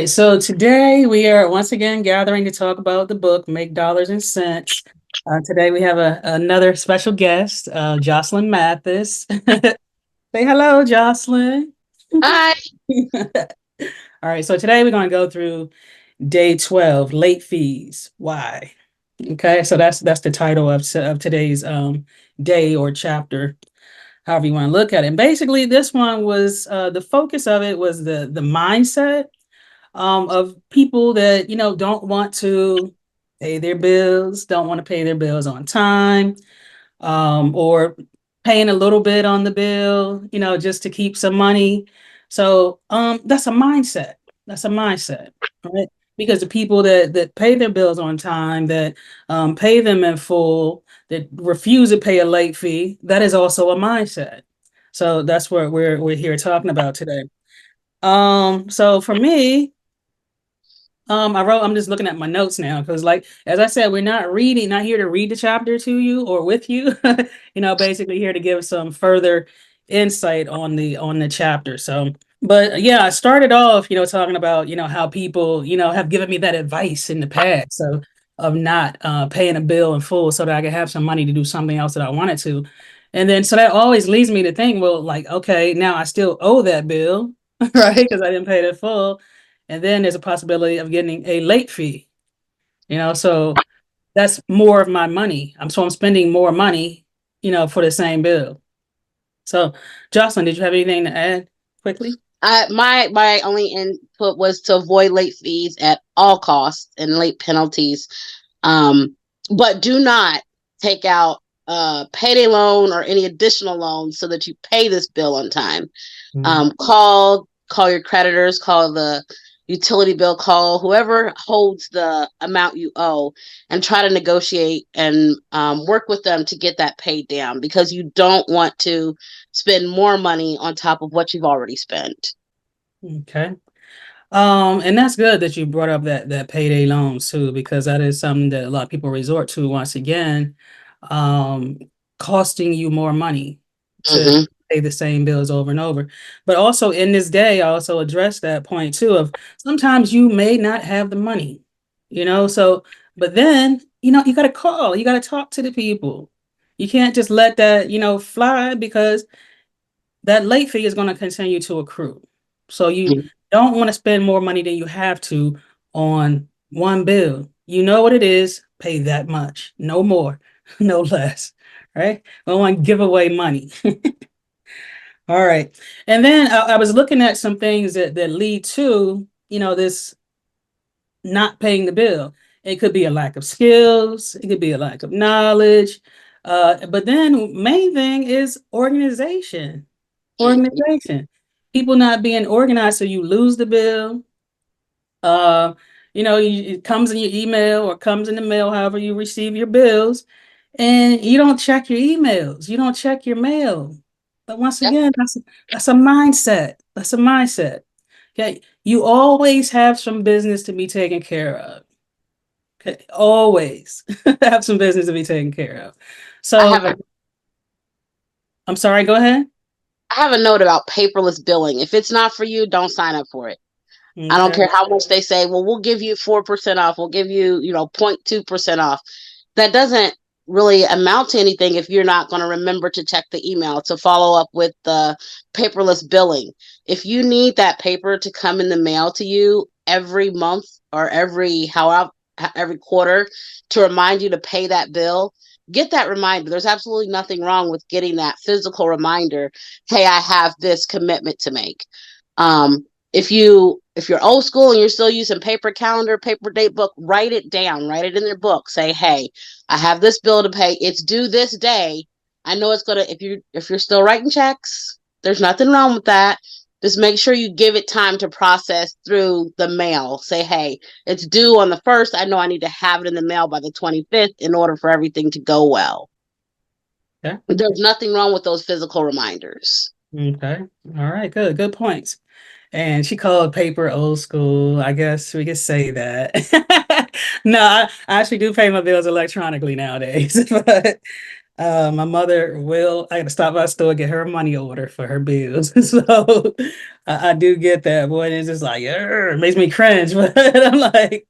right, so today we are once again gathering to talk about the book Make Dollars and Cents. Today we have another special guest, Jocelyn Mathis. Say hello, Jocelyn. Hi. All right, so today we're going to go through day 12, late fees. Why? Okay, so that's the title of today's day or chapter, however you want to look at it. And basically, this one was the focus of it was the mindset of people that don't want to pay their bills, don't want to pay their bills on time, or paying a little bit on the bill, just to keep some money. So that's a mindset. That's a mindset, right? Because the people that pay their bills on time, that pay them in full, that refuse to pay a late fee, that is also a mindset. So that's what we're here talking about today. So for me, I'm just looking at my notes now because, like, as I said, we're not here to read the chapter to you or with you, basically here to give some further insight on the chapter. So, but yeah, I started off, talking about, how people, have given me that advice in the past. So of not paying a bill in full so that I could have some money to do something else that I wanted to. And then so that always leads me to think, well, like, okay, now I still owe that bill, right? Because I didn't pay it in full. And then there's a possibility of getting a late fee, so that's more of my money. I'm spending more money, for the same bill. So, Jocelyn, did you have anything to add quickly? My only input was to avoid late fees at all costs and late penalties. But do not take out a payday loan or any additional loans so that you pay this bill on time. Mhm. Call your creditors, call the utility bill, call whoever holds the amount you owe, and try to negotiate and work with them to get that paid down because you don't want to spend more money on top of what you've already spent. Okay. And that's good that you brought up that payday loans too, because that is something that a lot of people resort to once again, um, costing you more money to Mm-hmm. pay the same bills over and over. But also in this day, I also address that point too of sometimes you may not have the money, so but then, you gotta call, you gotta talk to the people. You can't just let that, fly because that late fee is going to continue to accrue. So you don't want to spend more money than you have to on one bill. You know what it is, pay that much, no more, no less, right? We don't want to give away money. All right. And then I was looking at some things that lead to, this not paying the bill. It could be a lack of skills, it could be a lack of knowledge. But then main thing is organization. Organization. People not being organized, so you lose the bill. Uh, it comes in your email or comes in the mail, however you receive your bills, and you don't check your emails. You don't check your mail. But once Yep. again, that's a mindset. That's a mindset. Okay, you always have some business to be taken care of. Okay, always have some business to be taken care of. I So have a I'm sorry. Go ahead. I have a note about paperless billing. If it's not for you, don't sign up for it. I don't Okay. care how much they say, well, we'll give you 4% off. We'll give you, 0.2% off. That doesn't really amount to anything if you're not going to remember to check the email to follow up with the paperless billing. If you need that paper to come in the mail to you every month or every quarter to remind you to pay that bill, get that reminder. There's absolutely nothing wrong with getting that physical reminder. Hey, I have this commitment to make. Um, if you're old school and you're still using paper calendar, paper date book, write it down, write it in your book. Say, hey, I have this bill to pay. It's due this day. I know it's gonna if you're still writing checks, there's nothing wrong with that. Just make sure you give it time to process through the mail. Say, hey, it's due on the first. I know I need to have it in the mail by the 25th in order for everything to go well. Yeah. There's nothing wrong with those physical reminders. Okay. All right. Good. Good points. And she called paper old school. I guess we could say that. No, I actually do pay my bills electronically nowadays. But My mother will, I gotta stop by the store, get her a money order for her bills. So I do get that, boy. It's just like, it makes me cringe, but I'm like,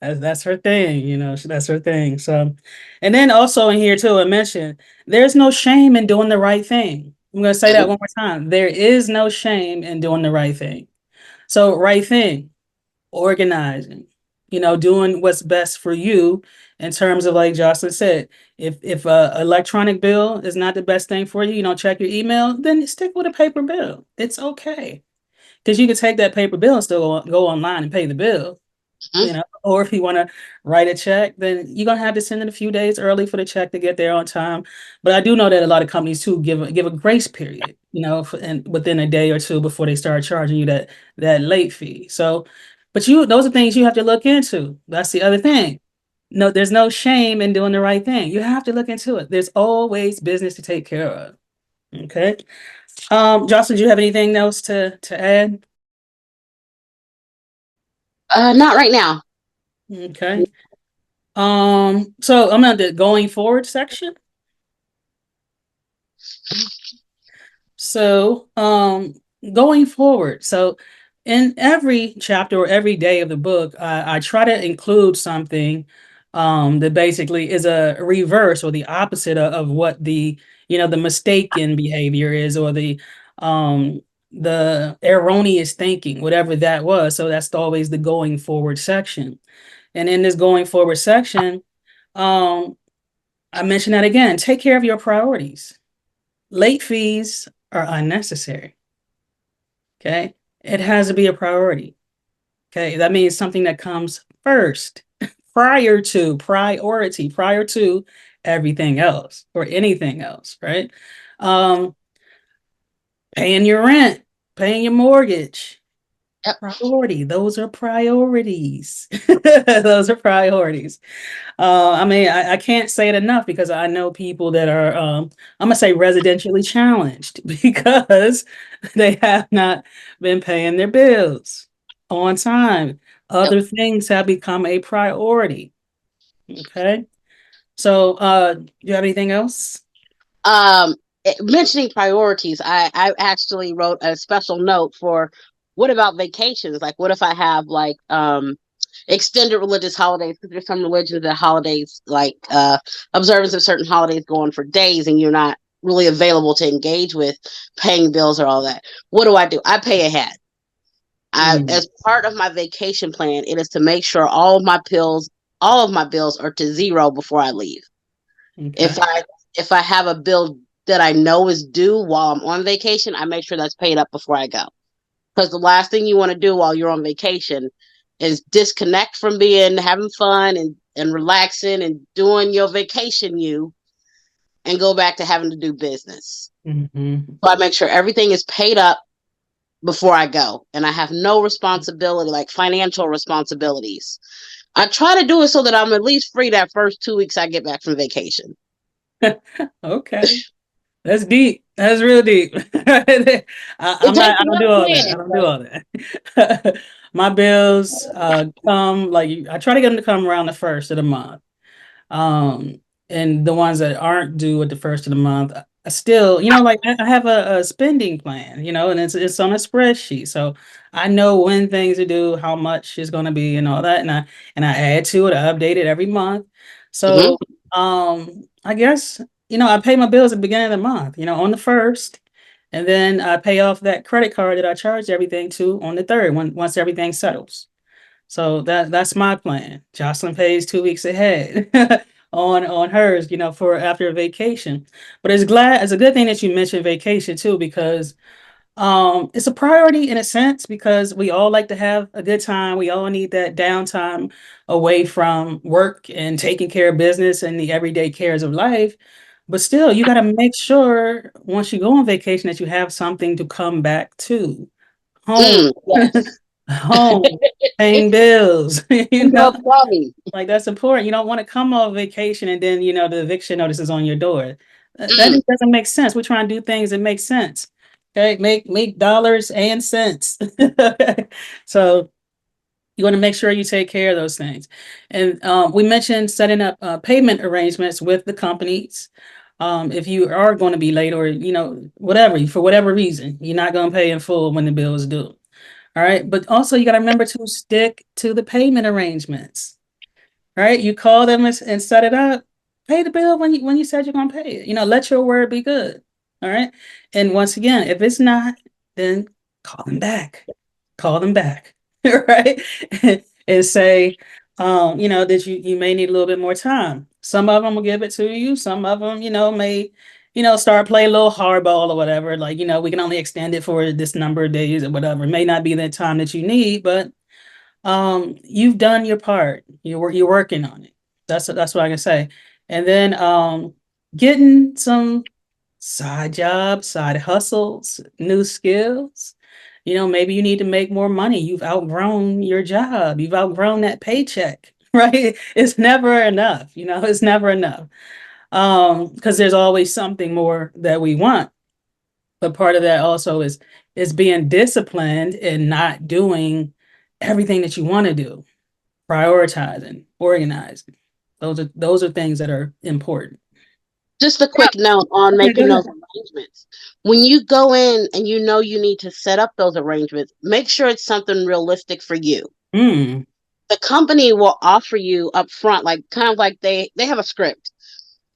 that's her thing, that's her thing. So, and then also in here too, I mentioned there's no shame in doing the right thing. I'm gonna say that Mhm. one more time. There is no shame in doing the right thing. So, right thing, organizing, doing what's best for you in terms of like Jocelyn said, if a electronic bill is not the best thing for you, you don't check your email, then stick with a paper bill. It's okay. Because you can take that paper bill and still go online and pay the bill, or if you want to write a check, then you're gonna have to send it a few days early for the check to get there on time. But I do know that a lot of companies too give a grace period, and within a day or two before they start charging you that late fee. So, but those are things you have to look into. That's the other thing. No, there's no shame in doing the right thing. You have to look into it. There's always business to take care of. Okay. Jocelyn, do you have anything else to add? Not right now. Okay. So I'm at the going forward section. So, going forward, so in every chapter or every day of the book, I try to include something that basically is a reverse or the opposite of what the mistaken behavior is, or the erroneous thinking, whatever that was. So that's always the going forward section. And in this going forward section, um, I mention that again, take care of your priorities. Late fees are unnecessary. Okay. It has to be a priority. Okay. That means something that comes first, prior to everything else or anything else, right? Um, Paying your rent, paying your mortgage, Yep. priority. Those are priorities. Those are priorities. I mean, I can't say it enough because I know people that are, I'm gonna say residentially challenged because they have not been paying their bills on time. Yep. Other things have become a priority. Okay. So, do you have anything else? Um, Mentioning priorities, I actually wrote a special note for what about vacations? Like, what if I have like extended religious holidays? Because there's some religions that holidays like observance of certain holidays go on for days, and you're not really available to engage with paying bills or all that. What do? I pay ahead. Mm, As part of my vacation plan, it is to make sure all of my bills are to zero before I leave. If okay. I have a bill that I know is due while I'm on vacation, I make sure that's paid up before I go. Because the last thing you want to do while you're on vacation is disconnect from being having fun and relaxing and doing your vacation and go back to having to do business. Mhm. So I make sure everything is paid up before I go. And I have no responsibility, like financial responsibilities. I try to do it so that I'm at least free that first 2 weeks I get back from vacation. Okay. That's deep. That's real deep. It I'm not, takes I a don't lot do of all that. I planning, don't do but all that. My bills come like I try to get them to come around the first of the month. Um, and the ones that aren't due at the first of the month, I still, like I have a spending plan, and it's on a spreadsheet. So I know when things are due, how much is going to be and all that. And I add to it, I update it every month. mhm. So I guess, I pay my bills at the beginning of the month, on the first. And then I pay off that credit card that I charged everything to on the third, once everything settles. So that's my plan. Jocelyn pays 2 weeks ahead on hers, for after a vacation. But it's a good thing that you mentioned vacation too, because it's a priority in a sense because we all like to have a good time. We all need that downtime away from work and taking care of business and the everyday cares of life. But still, you got to make sure once you go on vacation that you have something to come back to. Home. Yes. Home, paying bills, Indoor plumbing. like that's important. You don't want to come off vacation and then, the eviction notice is on your door. That Mm, just doesn't make sense. We're trying to do things that make sense. Okay, make dollars and cents. So you want to make sure you take care of those things. And we mentioned setting up payment arrangements with the companies. If you are going to be late or, whatever, for whatever reason, you're not going to pay in full when the bill is due. All right. But also you got to remember to stick to the payment arrangements. All right. You call them and set it up, pay the bill when you said you're going to pay it. Let your word be good. All right. And once again, if it's not, then call them back. Call them back. Right. And say, that you may need a little bit more time. Some of them will give it to you. Some of them, may, start playing a little hardball or whatever. Like, we can only extend it for this number of days or whatever. It may not be the time that you need, but you've done your part. You're working on it. That's what I can say. And then getting some side jobs, side hustles, new skills. Maybe you need to make more money. You've outgrown your job. You've outgrown that paycheck, right? It's never enough. It's never enough. Because there's always something more that we want. But part of that also is being disciplined and not doing everything that you want to do, prioritizing, organizing. Those are things that are important. Just a quick note on Okay, go making those ahead. arrangements. When you go in and you know you need to set up those arrangements, make sure it's something realistic for you. Mm, The company will offer you up front, like kind of like they have a script.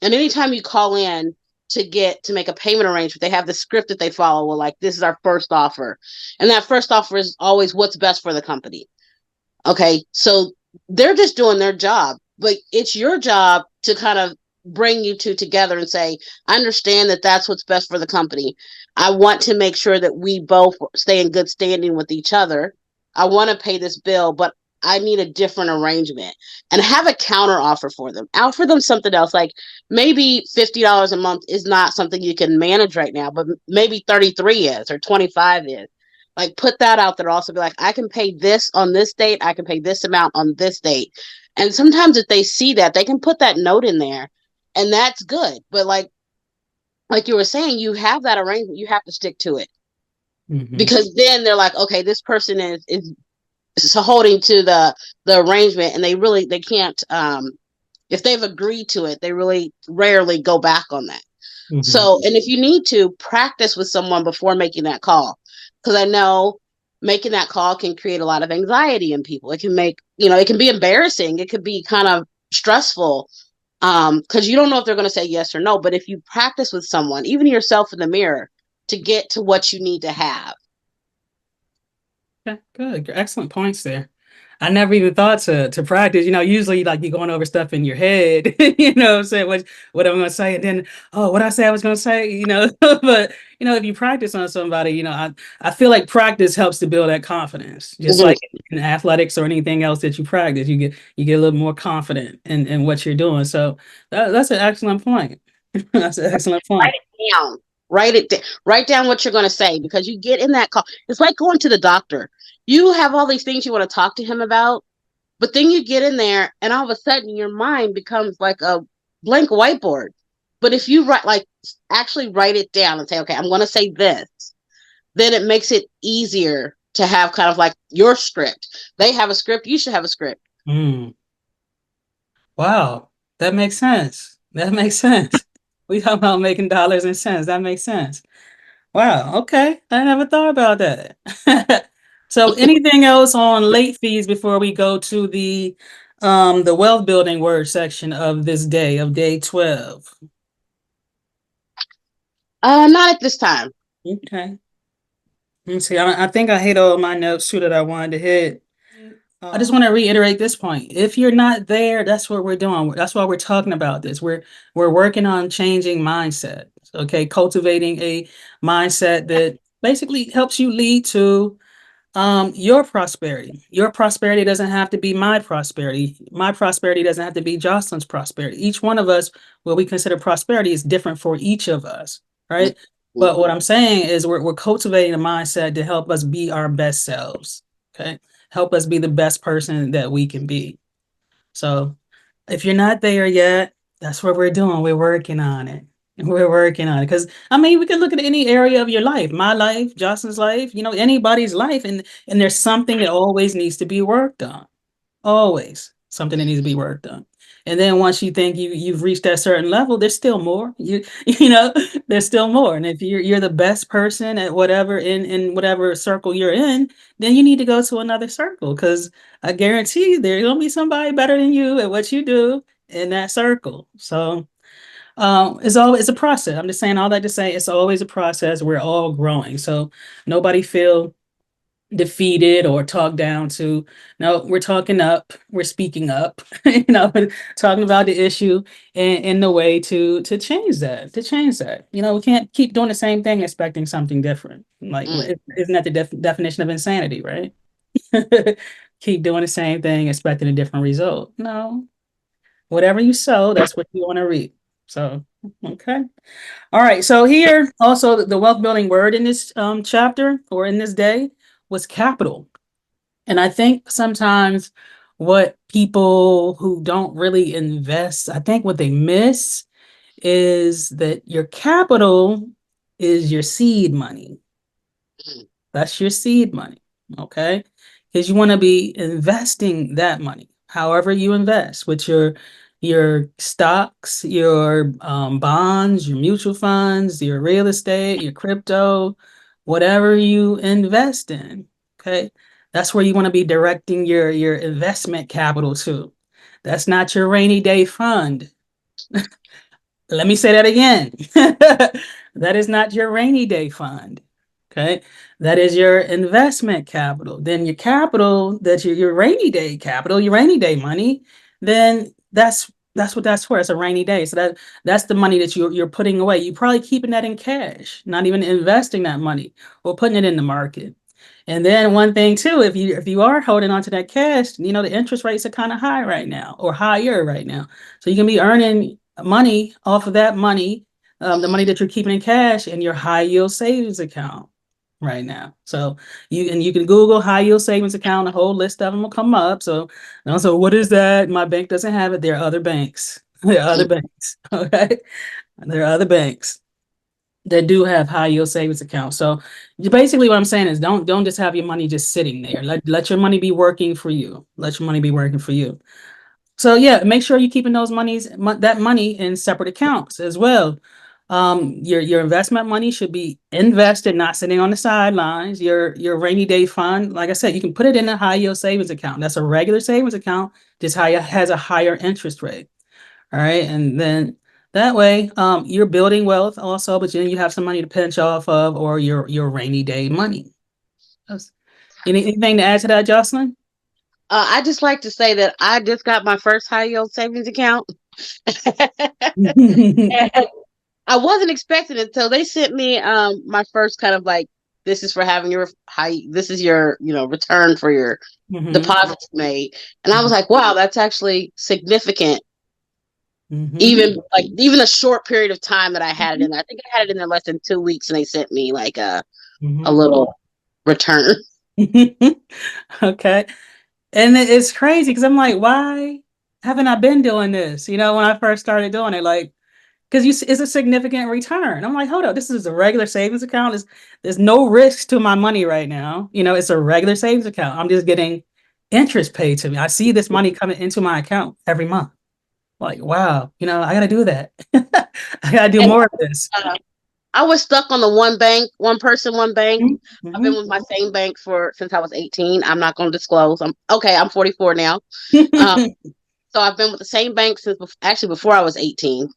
And anytime you call in to make a payment arrangement, they have the script that they follow. Well, like this is our first offer. And that first offer is always what's best for the company. Okay. So they're just doing their job, but it's your job to kind of bring you two together and say, I understand that that's what's best for the company. I want to make sure that we both stay in good standing with each other. I want to pay this bill, but I need a different arrangement and have a counter offer for them. Offer them something else. Like maybe $50 a month is not something you can manage right now, but maybe 33 is or 25 is. Like put that out there also be like, I can pay this on this date, I can pay this amount on this date. And sometimes if they see that, they can put that note in there and that's good. But like you were saying, you have that arrangement, you have to stick to it. mhm. Because then they're like, okay, this person is holding to the arrangement and they can't if they've agreed to it, they really rarely go back on that. Mhm. So, and if you need to practice with someone before making that call, because I know making that call can create a lot of anxiety in people. It can it can be embarrassing. It could be kind of stressful because you don't know if they're going to say yes or no. But if you practice with someone, even yourself in the mirror, to get to what you need to have. Okay, good. Excellent points there. I never even thought to practice. Usually like you're going over stuff in your head, what I'm saying, what I'm gonna say, and then what I say I was gonna say, but if you practice on somebody, I feel like practice helps to build that confidence. Just Mhm. like in athletics or anything else that you practice, you get a little more confident in what you're doing. So that's an excellent point. That's an excellent Write point. it down. Write down what you're going to say because you get in that call. It's like going to the doctor. You have all these things you want to talk to him about, but then you get in there and all of a sudden your mind becomes like a blank whiteboard. But if you actually write it down and say, okay, I'm going to say this, then it makes it easier to have kind of like your script. They have a script, you should have a script. Mm. Wow, that makes sense. That makes sense. We talk about making dollars and cents. That makes sense. Wow, okay. I never thought about that. So anything else on late fees before we go to the wealth building word section of this day of day 12? Not at this time. Okay. Let's see. I think I hit all my notes too that I wanted to hit. I just want to reiterate this point. If you're not there, that's what we're doing. That's why we're talking about this. We're working on changing mindset. Okay, cultivating a mindset that basically helps you lead to your prosperity. Your prosperity doesn't have to be my prosperity. My prosperity doesn't have to be Jocelyn's prosperity. Each one of us, what we consider prosperity is different for each of us, right? But what I'm saying is we're cultivating a mindset to help us be our best selves. Okay. Help us be the best person that we can be. So if you're not there yet, that's what we're doing. We're working on it. We're working on it. Because I mean, we can look at any area of your life, my life, Justin's life, anybody's life, and there's something that always needs to be worked on. Always something that needs to be worked on. And then once you think you've reached that certain level, there's still more. You know, there's still more. And if you're the best person at whatever in whatever circle you're in, then you need to go to another circle because I guarantee you there's gonna be somebody better than you at what you do in that circle. So it's a process. I'm just saying all that to say it's always a process. We're all growing. So nobody feel defeated or talked down to. No, we're talking up, we're speaking up, talking about the issue in the way to change that. We can't keep doing the same thing expecting something different. Like, Mm. isn't that the definition of insanity, right? Keep doing the same thing expecting a different result. No, whatever you sow, that's what you want to reap. So, okay. All right. So here also the wealth building word in this chapter or in this day was capital. And I think sometimes what people who don't really invest, I think what they miss is that your capital is your seed money. Mm. That's your seed money. Okay. Because you want to be investing that money, however you invest with your stocks, your bonds, your mutual funds, your real estate, your crypto, whatever you invest in. Okay. That's where you want to be directing your investment capital to. That's not your rainy day fund. Let me say that again. That is not your rainy day fund. Okay. That is your investment capital. Then your capital, that's your rainy day capital, your rainy day money, then that's what that's for. It's a rainy day. So that's the money that you're putting away. You're probably keeping that in cash, not even investing that money or putting it in the market. And then one thing too, if you are holding on to that cash, the interest rates are kind of high right now or higher right now. So you can be earning money off of that money, the money that you're keeping in cash in your high yield savings account right now. So you can Google high yield savings account, a whole list of them will come up. So and also, what is that? My bank doesn't have it. There are other banks. There are other banks. Okay. There are other banks that do have high yield savings accounts. So basically what I'm saying is don't just have your money just sitting there. Let your money be working for you. Let your money be working for you. So yeah, make sure you're keeping that money in separate accounts as well. Your investment money should be invested, not sitting on the sidelines. Your rainy day fund, like I said, you can put it in a high yield savings account. That's a regular savings account, just has a higher interest rate. All right, and then that way, you're building wealth also, but then you have some money to pinch off of, or your rainy day money. Anything to add to that, Jocelyn? I just like to say that I just got my first high yield savings account. And I wasn't expecting it until they sent me my first kind of like, this is for having your this is your return for your Hmm. deposits made. And I was like, wow, that's actually significant. Hmm. Even a short period of time that I had it Hmm. in there. I think I had it in there less than 2 weeks, and they sent me like a Hmm. little return. Okay. And it's crazy because I'm like, why haven't I been doing this? When I first started doing it, like, because it's a significant return. I'm like, hold up, this is a regular savings account. There's no risk to my money right now. It's a regular savings account. I'm just getting interest paid to me. I see this money coming into my account every month. Like, wow, I gotta do that. I gotta do And more of this. uh, I was stuck on the one bank, one person, one bank. I've been Mhm. with my same bank since I was 18. I'm not going to disclose. I'm 44 now. Um, so I've been with the same bank since actually before I was 18.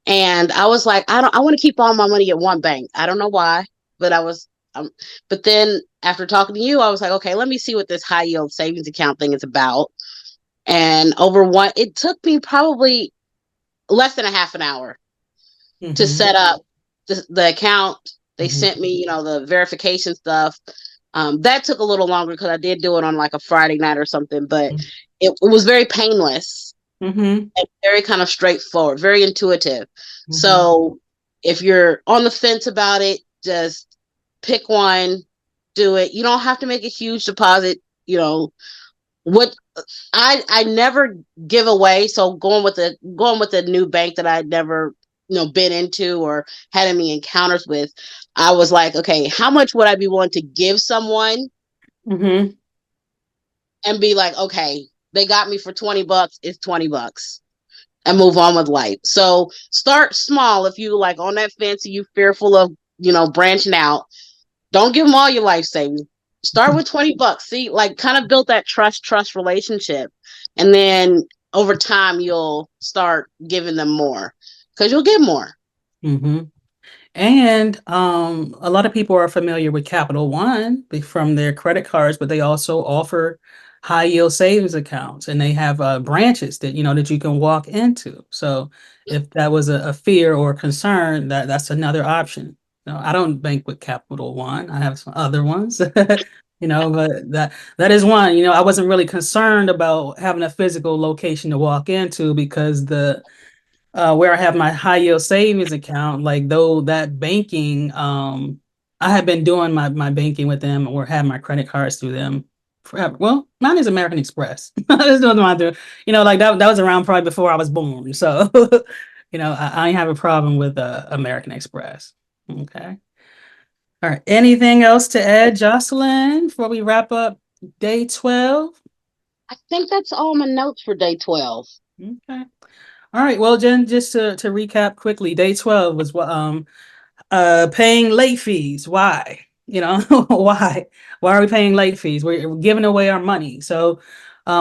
And I was like, I want to keep all my money at one bank. I don't know why, but but then after talking to you, I was like, okay, let me see what this high yield savings account thing is about. And it took me probably less than a half an hour to Mhm. set up the account. They Mhm. sent me, the verification stuff. That took a little longer because I did do it on like a Friday night or something, but it was very painless Mhm. and very kind of straightforward, very intuitive. Mhm. So if you're on the fence about it, just pick one, do it. You don't have to make a huge deposit. What I never give away. So going with a new bank that I'd never been into or had any encounters with, I was like, okay, how much would I be willing to give someone Mhm. and be like, okay, they got me for $20, it's $20. and move on with life. So start small. If you like on that fence, you fearful of, branching out, don't give them all your life savings. Start with $20. See, like kind of build that trust relationship. And then over time you'll start giving them more because you'll get more. Mm-hmm. And a lot of people are familiar with Capital One from their credit cards, but they also offer high yield savings accounts, and they have branches that that you can walk into. So if that was a fear or concern, that's another option. No, I don't bank with Capital One. I have some other ones, but that is one. I wasn't really concerned about having a physical location to walk into because the where I have my high yield savings account, like though that banking, I have been doing my banking with them or have my credit cards through them forever. Well, mine is American Express. I just don't want to, like that was around probably before I was born. So, I ain't have a problem with American Express. Okay. All right. Anything else to add, Jocelyn, before we wrap up day 12? I think that's all my notes for day 12. Okay. All right. Well, Jen, just to recap quickly, day 12 was what paying late fees. Why? Why? Why are we paying late fees? We're giving away our money. So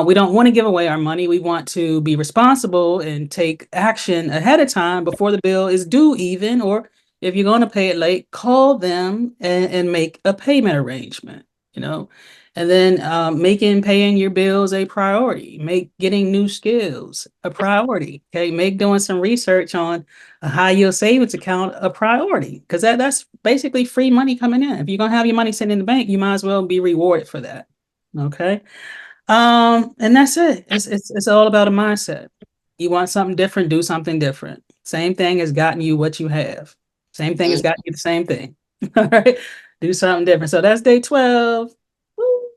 we don't want to give away our money. We want to be responsible and take action ahead of time before the bill is due even, or if you're going to pay it late, call them and make a payment arrangement, you know. And then making paying your bills a priority, make getting new skills a priority. Okay, make doing some research on a high yield savings account a priority because that's basically free money coming in. If you're gonna have your money sitting in the bank, you might as well be rewarded for that. Okay. And that's it. It's all about a mindset. You want something different, do something different. Same thing has gotten you what you have. Same thing has gotten you the same thing. All right. Do something different. So that's day 12. Woo.